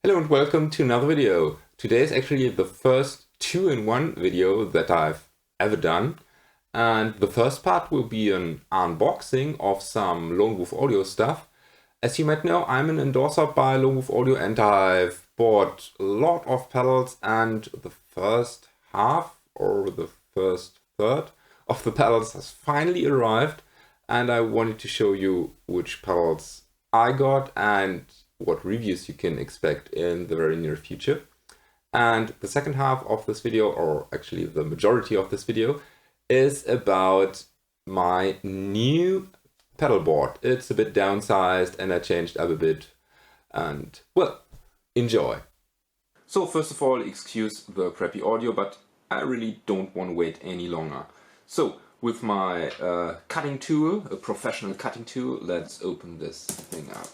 Hello and welcome to another video. Today is actually the first two-in-one video that I've ever done. And the first part will be an unboxing of some Lone Wolf Audio stuff. As you might know, I'm an endorser by Lone Wolf Audio and I've bought a lot of pedals, and the first half or the first third of the pedals has finally arrived, and I wanted to show you which pedals I got and what reviews you can expect in the very near future. And the second half of this video, or actually the majority of this video, is about my new pedalboard. It's a bit downsized and I changed up a bit, and well, enjoy. So first of all, excuse the crappy audio, but I really don't want to wait any longer. So with my cutting tool, a professional cutting tool, let's open this thing up.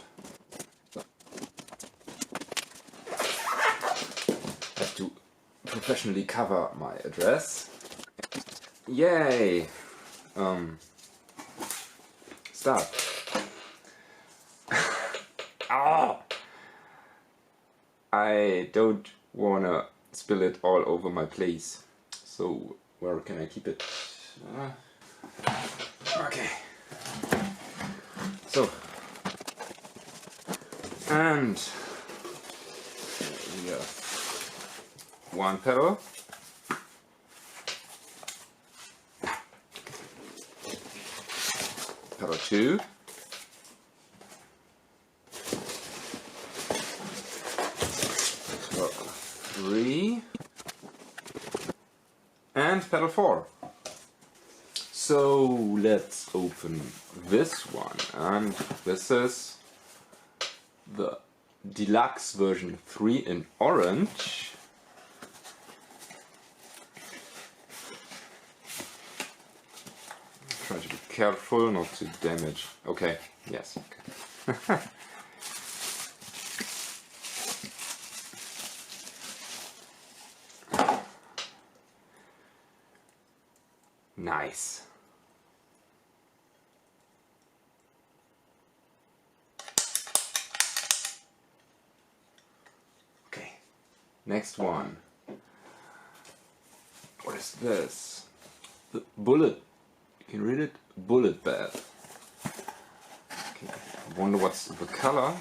Have to professionally cover my address. Yay! Start. Ah! I don't wanna spill it all over my place. So where can I keep it? Okay. So, and we have one pedal, pedal 2, pedal 3, and pedal 4. So let's open this one, and this is the deluxe version 3 in orange. Try to be careful not to damage. Okay, yes. Okay. Nice. Okay, next one. What is this? The bullet. You can read it? Bullet bed. Okay. I wonder what's the color.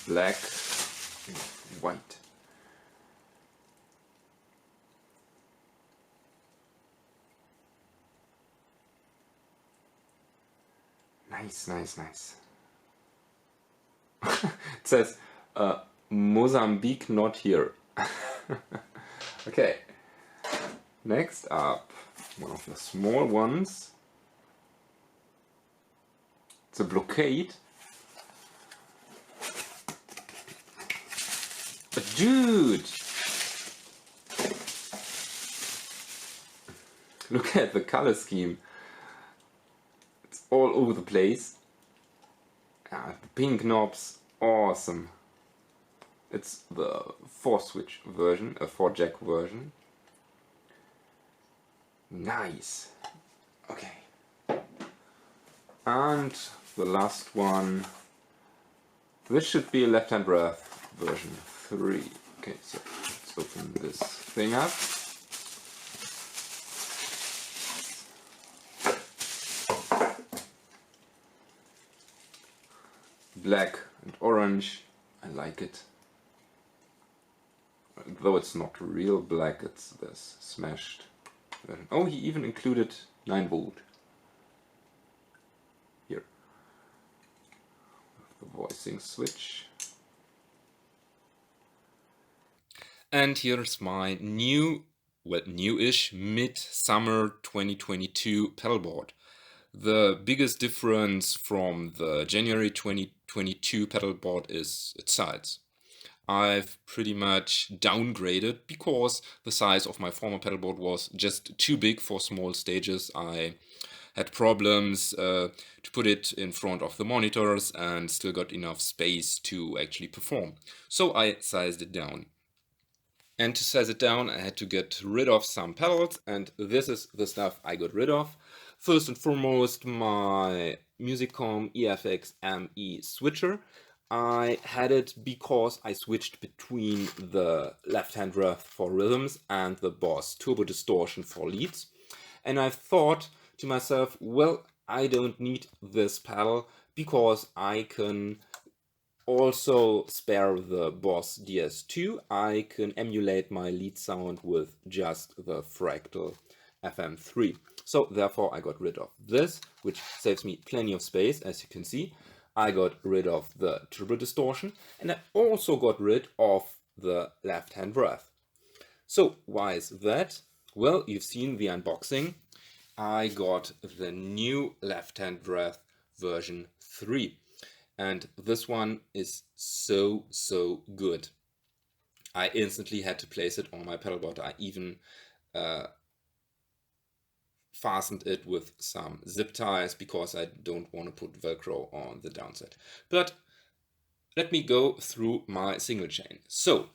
Black and white. Nice, nice, nice. It says Mozambique not here. Okay. Next up, one of the small ones. It's a blockade. But dude! Look at the color scheme. It's all over the place. Ah, the pink knobs, awesome. It's the 4-switch version, a 4-jack version. Nice. Okay. And the last one. This should be a left-hand breath version 3. Okay, so let's open this thing up. Black and orange. I like it. Though it's not real black, it's this smashed version. Oh, he even included 9V here. The voicing switch. And here's my new, well, newish mid-summer 2022 pedalboard. The biggest difference from the January 2022 pedalboard is its size. I've pretty much downgraded because the size of my former pedalboard was just too big for small stages. I had problems to put it in front of the monitors and still got enough space to actually perform. So I sized it down. And to size it down, I had to get rid of some pedals, and this is the stuff I got rid of. First and foremost, my Musicom EFX-ME switcher. I had it because I switched between the left-hand rev for rhythms and the Boss Turbo Distortion for leads. And I thought to myself, well, I don't need this pedal because I can also spare the Boss DS2. I can emulate my lead sound with just the Fractal FM3. So therefore I got rid of this, which saves me plenty of space, as you can see. I got rid of the turbo distortion, and I also got rid of the left-hand rev. So why is that? Well, you've seen the unboxing. I got the new left-hand rev version 3. And this one is so good. I instantly had to place it on my pedalboard. I even fastened it with some zip ties because I don't want to put Velcro on the downside. But let me go through my single chain. So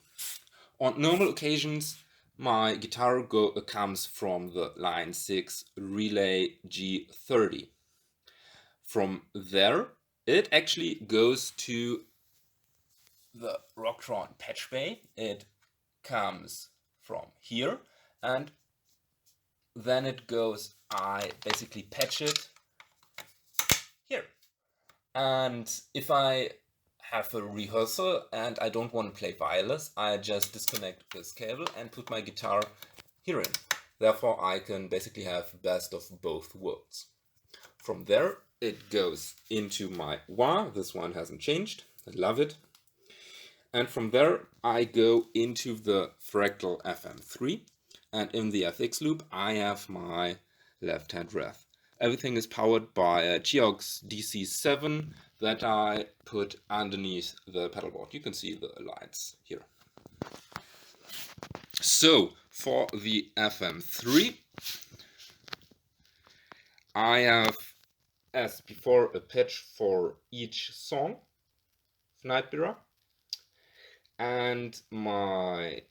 on normal occasions, my guitar comes from the line 6 relay G30. From there, it actually goes to the Rocktron patch bay. It comes from here, and then it goes, I basically patch it here. And if I have a rehearsal and I don't want to play wireless, I just disconnect this cable and put my guitar here in. Therefore, I can basically have best of both worlds. From there, it goes into my wah. This one hasn't changed. I love it. And from there, I go into the Fractal FM3. And in the FX loop, I have my left-hand rev. Everything is powered by a Geox DC7 that I put underneath the pedalboard. You can see the lights here. So, for the FM3, I have, as before, a patch for each song of Nightbearer. And my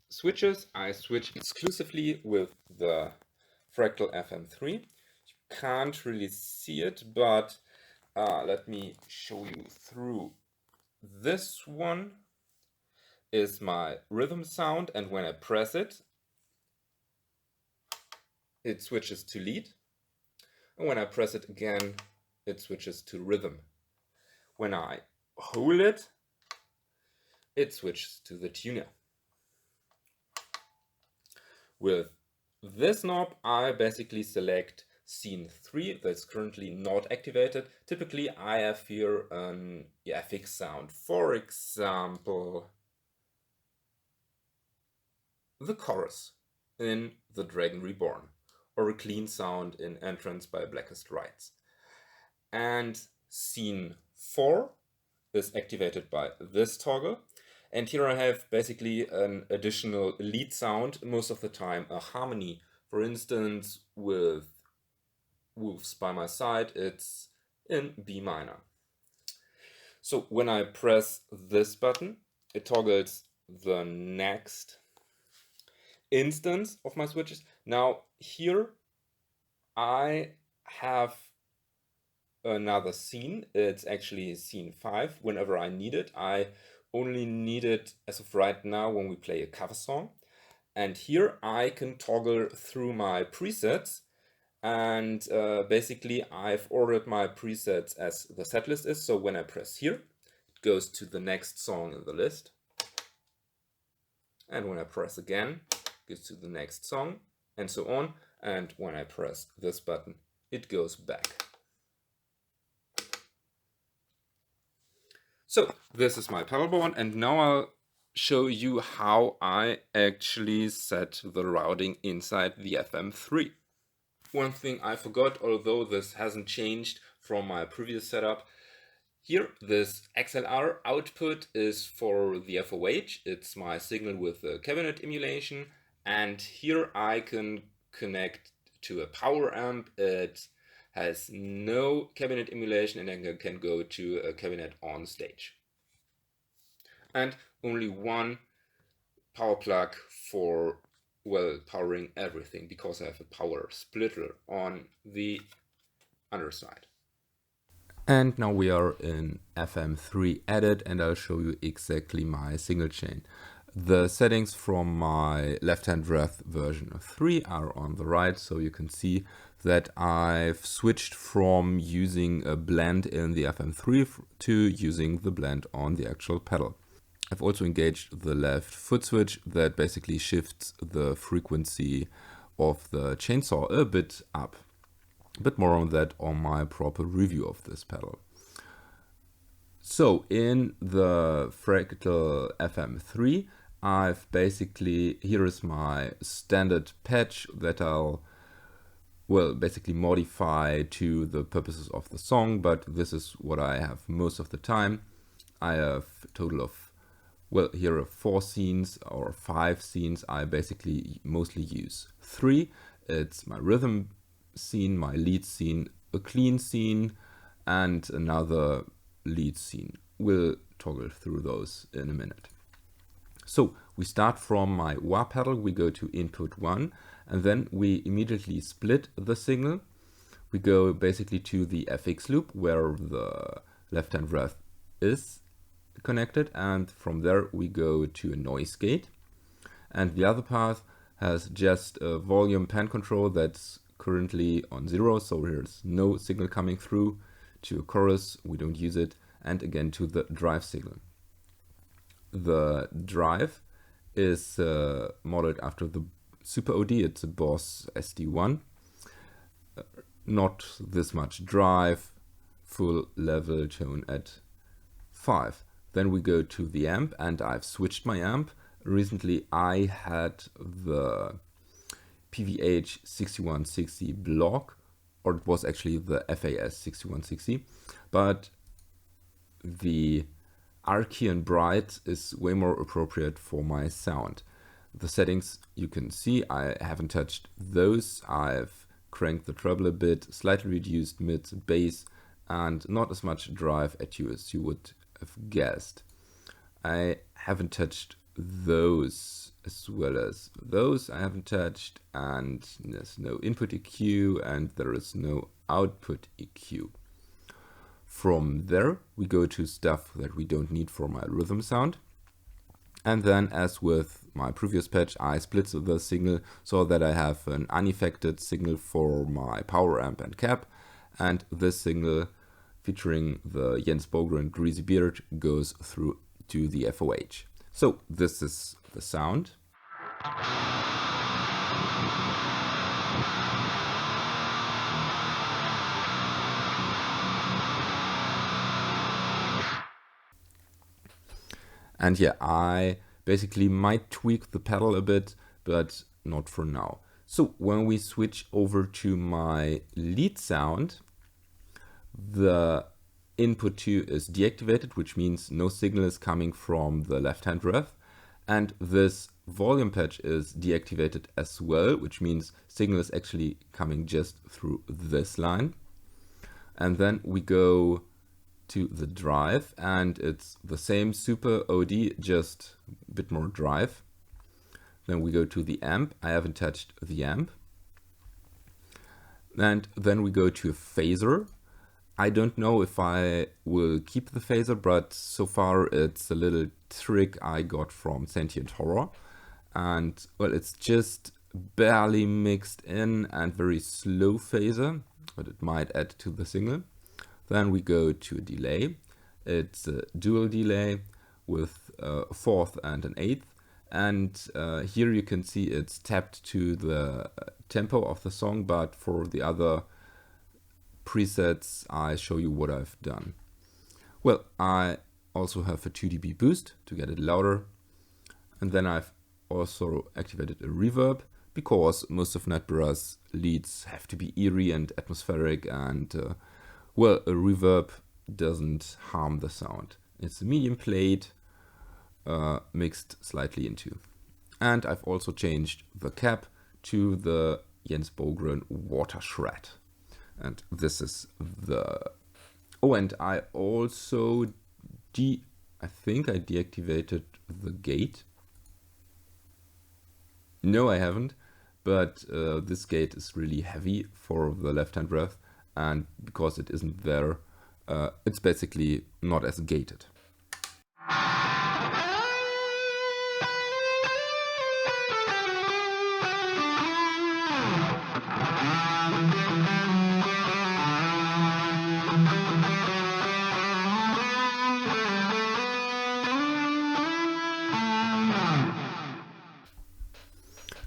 switches, I switch exclusively with the Fractal FM3. You can't really see it, but let me show you through. This one is my rhythm sound, and when I press it, it switches to lead. And when I press it again, it switches to rhythm. When I hold it, it switches to the tuner. With this knob, I basically select scene 3 that's currently not activated. Typically, I have here an FX sound. For example, the chorus in The Dragon Reborn, or a clean sound in Entrance by Blackest Rites. And scene 4 is activated by this toggle. And here I have basically an additional lead sound, most of the time a harmony. For instance, with Wolves by My Side, it's in B minor. So when I press this button, it toggles the next instance of my switches. Now here I have another scene. It's actually scene 5 whenever I need it. I only need it as of right now when we play a cover song. And here I can toggle through my presets, and basically I've ordered my presets as the setlist is. So when I press here, it goes to the next song in the list. And when I press again, it goes to the next song, and so on. And when I press this button, it goes back. So this is my pedalboard, and now I'll show you how I actually set the routing inside the FM3. One thing I forgot, although this hasn't changed from my previous setup, here this XLR output is for the FOH. It's my signal with the cabinet emulation, and here I can connect to a power amp. It has no cabinet emulation, and then can go to a cabinet on stage. And only one power plug for well, powering everything because I have a power splitter on the underside. And now we are in FM3 edit, and I'll show you exactly my signal chain. The settings from my left-hand breath version of 3 are on the right, so you can see that I've switched from using a blend in the FM3 to using the blend on the actual pedal. I've also engaged the left foot switch that basically shifts the frequency of the chainsaw a bit up. A bit more on that on my proper review of this pedal. So in the Fractal FM3, I've basically, here is my standard patch that I'll, well, basically modify to the purposes of the song, but this is what I have most of the time. I have a total of, well, here are 4 scenes or 5 scenes. I basically mostly use 3. It's my rhythm scene, my lead scene, a clean scene, and another lead scene. We'll toggle through those in a minute. So we start from my wah pedal, we go to input 1, and then we immediately split the signal. We go basically to the FX loop where the left-hand breath is connected, and from there we go to a noise gate. And the other path has just a volume pan control that's currently on 0, so here's no signal coming through. To a chorus, we don't use it, and again to the drive signal. The drive is modeled after the Super OD, it's a Boss SD1. Not this much drive, full level tone at 5. Then we go to the amp, and I've switched my amp. Recently I had the PVH 6160 block, or it was actually the FAS 6160, but the Archean Bright is way more appropriate for my sound. The settings you can see, I haven't touched those. I've cranked the treble a bit, slightly reduced mid, bass, and not as much drive as you would have guessed. I haven't touched those as well as those I haven't touched, and there's no input EQ and there is no output EQ. From there we go to stuff that we don't need for my rhythm sound, and then as with my previous patch I split the signal so that I have an unaffected signal for my power amp and cap, and this signal featuring the Jens Bogren Greasy Beard goes through to the FOH. So this is the sound. And yeah, I basically might tweak the pedal a bit, but not for now. So when we switch over to my lead sound, the input 2 is deactivated, which means no signal is coming from the left-hand breath. And this volume patch is deactivated as well, which means signal is actually coming just through this line. And then we go to the drive, and it's the same Super OD, just a bit more drive. Then we go to the amp. I haven't touched the amp. And then we go to a phaser. I don't know if I will keep the phaser, but so far it's a little trick I got from Sentient Horror. And well, it's just barely mixed in and very slow phaser, but it might add to the signal. Then we go to a delay. It's a dual delay with a fourth and an eighth. And here you can see it's tapped to the tempo of the song, but for the other presets I show you what I've done. Well, I also have a 2 dB boost to get it louder, and then I've also activated a reverb because most of Nightbearer's leads have to be eerie and atmospheric, and well, a reverb doesn't harm the sound. It's a medium plate mixed slightly into. And I've also changed the cap to the Jens Bogren Water Shred. And this is the... Oh, and I also I think I deactivated the gate. No, I haven't, but this gate is really heavy for the left-hand breath, and because it isn't there, it's basically not as gated.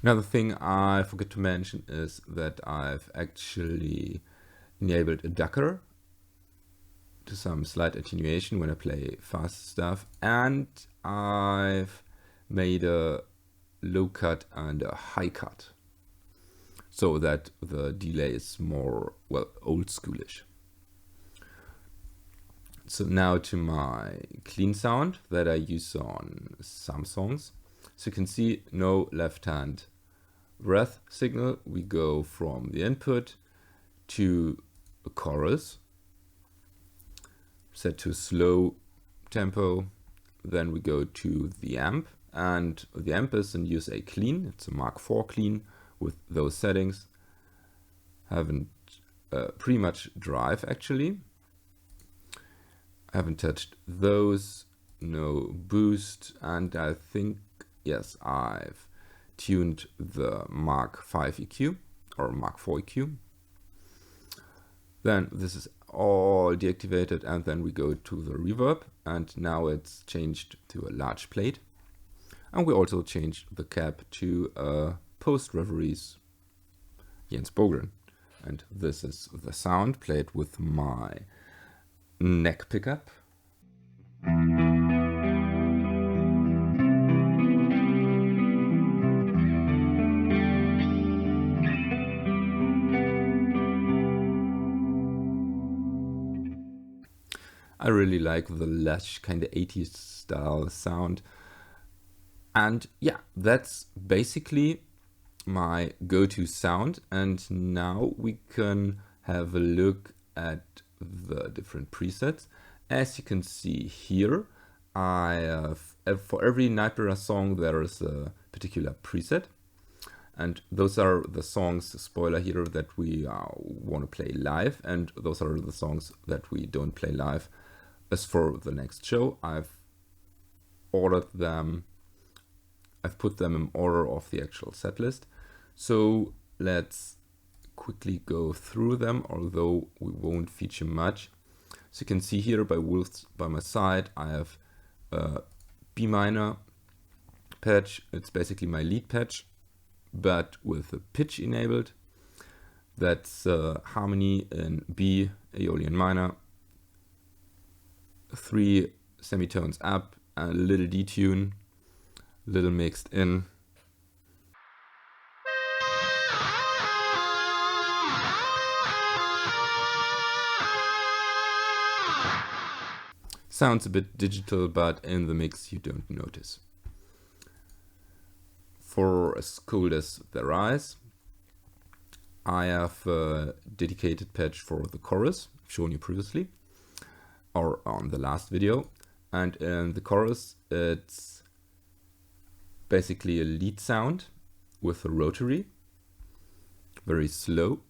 Another thing I forgot to mention is that I've actually enabled a ducker to some slight attenuation when I play fast stuff, and I've made a low cut and a high cut so that the delay is more, well, old schoolish. So now to my clean sound that I use on some songs. So you can see no left hand breath signal. We go from the input to a chorus, set to slow tempo. Then we go to the amp, and the amp is in USA clean. It's a Mark IV clean with those settings. Haven't pretty much drive actually. Haven't touched those. No boost, and I think, yes, I've tuned the Mark V EQ or Mark IV EQ. Then this is all deactivated, and then we go to the reverb, and now it's changed to a large plate. And we also changed the cap to a post Reveries Jens Bogren. And this is the sound played with my neck pickup. I really like the lush kind of 80s style sound. And yeah, that's basically my go-to sound. And now we can have a look at the different presets. As you can see here, I have, for every Nightbearer song there is a particular preset. And those are the songs, spoiler here, that we want to play live. And those are the songs that we don't play live. As for the next show, I've ordered them. I've put them in order of the actual set list. So let's quickly go through them, although we won't feature much. So you can see here by Wolves by my side, I have a B minor patch. It's basically my lead patch, but with a pitch enabled. That's harmony in B, Aeolian minor, 3 semitones up, and a little detune, little mixed in. Sounds a bit digital, but in the mix you don't notice. For as cold as their eyes, I have a dedicated patch for the chorus, I've shown you previously, or on the last video. And in the chorus, it's basically a lead sound with a rotary, very slow,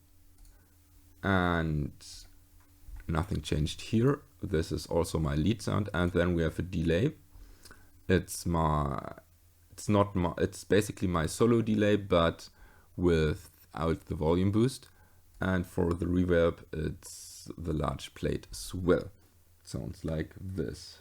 and nothing changed here. This is also my lead sound, and then we have a delay. It's basically my solo delay, but without the volume boost. And for the reverb, it's the large plate as well. Sounds like this.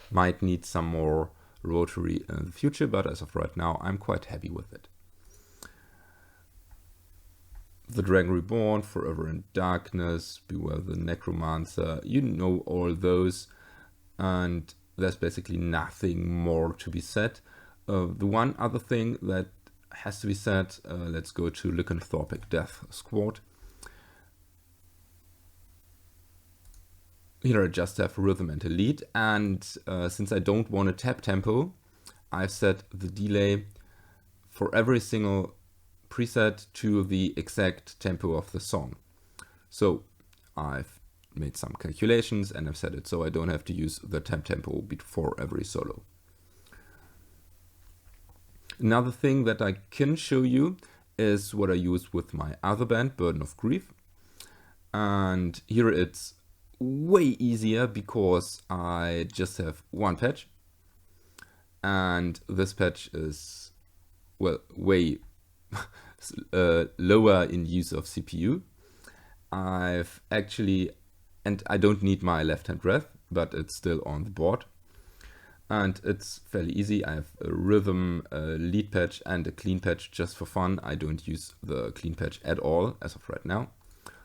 Might need some more rotary in the future, but as of right now, I'm quite happy with it. The Dragon Reborn, Forever in Darkness, Beware the Necromancer, you know all those, and there's basically nothing more to be said. The one other thing that has to be said, let's go to Lycanthropic Death Squad. Here I just have rhythm and a lead, and since I don't want a tap tempo, I've set the delay for every single preset to the exact tempo of the song. So I've made some calculations and I've set it so I don't have to use the tempo before every solo. Another thing that I can show you is what I use with my other band, Burden of Grief. And here it's way easier because I just have one patch. And this patch is, well, way lower in use of CPU. I've actually, and I don't need my left-hand breath, but it's still on the board. And it's fairly easy. I have a rhythm, a lead patch and a clean patch just for fun. I don't use the clean patch at all as of right now.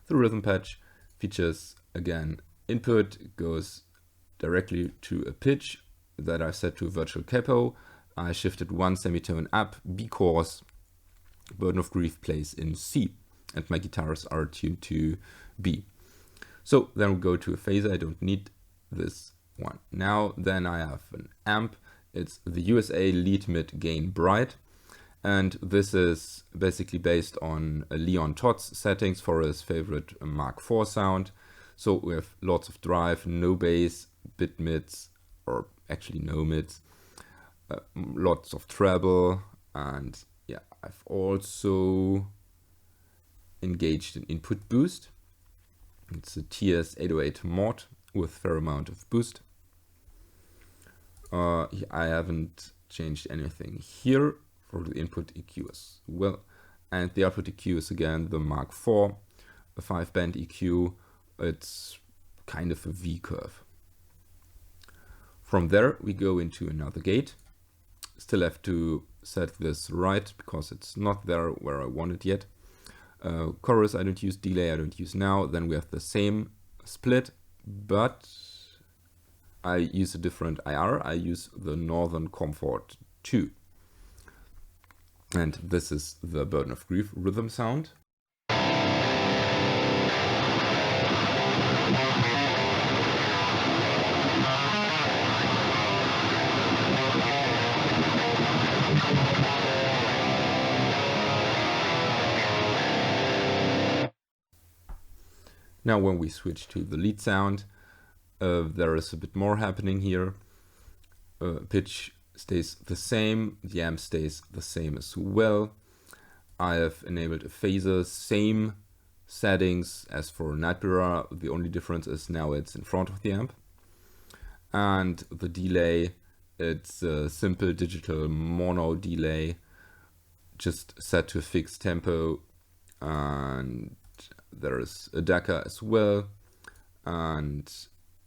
The rhythm patch features, again, input goes directly to a pitch that I set to a virtual capo. I shifted one semitone up because Burden of Grief plays in C and my guitars are tuned to B. So then we go to a phaser. I don't need this one. Now then I have an amp. It's the USA Lead Mid Gain Bright, and this is basically based on Leon Todd's settings for his favorite Mark IV sound. So we have lots of drive, no bass, bit mids, or actually no mids, lots of treble, and yeah, I've also engaged an input boost. It's a TS-808 mod with fair amount of boost. I haven't changed anything here for the input EQ as well. And the output EQ is again the Mark IV, a 5-band EQ. It's kind of a V curve. From there we go into another gate. Still have to set this right because it's not there where I want it yet. Chorus I don't use, delay I don't use now. Then we have the same split, but I use a different IR. I use the Northern Comfort 2. And this is the Burden of Grief rhythm sound. Now when we switch to the lead sound, there is a bit more happening here. Pitch stays the same, the amp stays the same as well. I have enabled a phaser, same settings as for Nightbearer. The only difference is now it's in front of the amp. And the delay, it's a simple digital mono delay, just set to a fixed tempo, and there is a deca as well, and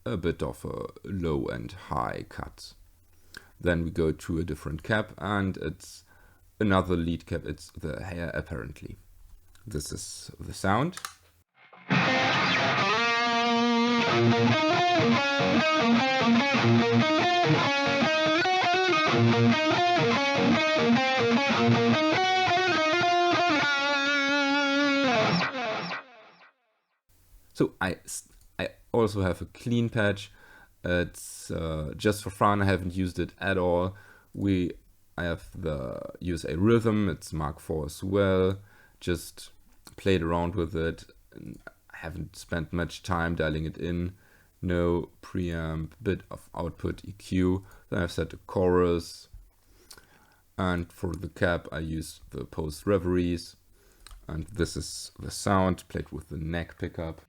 a bit of a low and high cut. Then we go to a different cap, and it's another lead cap. It's the hair apparently. This is the sound. So I also have a clean patch. It's just for fun. I haven't used it at all. I have the USA Rhythm. It's Mark IV as well. Just played around with it. I haven't spent much time dialing it in. No preamp, bit of output EQ. Then I've set a chorus. And for the cap, I use the post reveries. And this is the sound played with the neck pickup.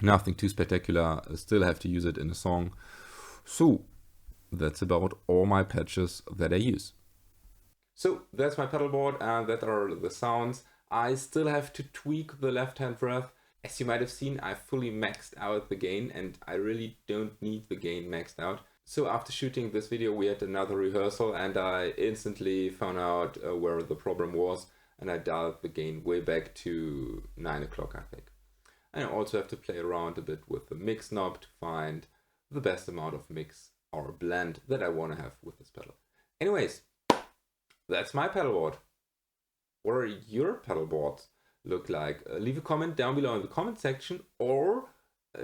Nothing too spectacular. I still have to use it in a song. So that's about all my patches that I use. So that's my pedalboard and that are the sounds. I still have to tweak the left-hand breath. As you might have seen, I fully maxed out the gain and I really don't need the gain maxed out. So after shooting this video, we had another rehearsal and I instantly found out where the problem was, and I dialed the gain way back to 9 o'clock, I think. And I also have to play around a bit with the mix knob to find the best amount of mix or blend that I want to have with this pedal. Anyways, that's my pedalboard. What are your pedalboards look like? Leave a comment down below in the comment section, or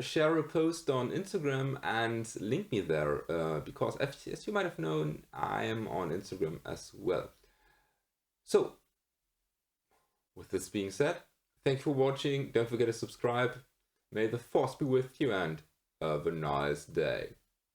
share a post on Instagram and link me there, because as you might have known, I am on Instagram as well. So, with this being said, thank you for watching. Don't forget to subscribe. May the force be with you and have a nice day.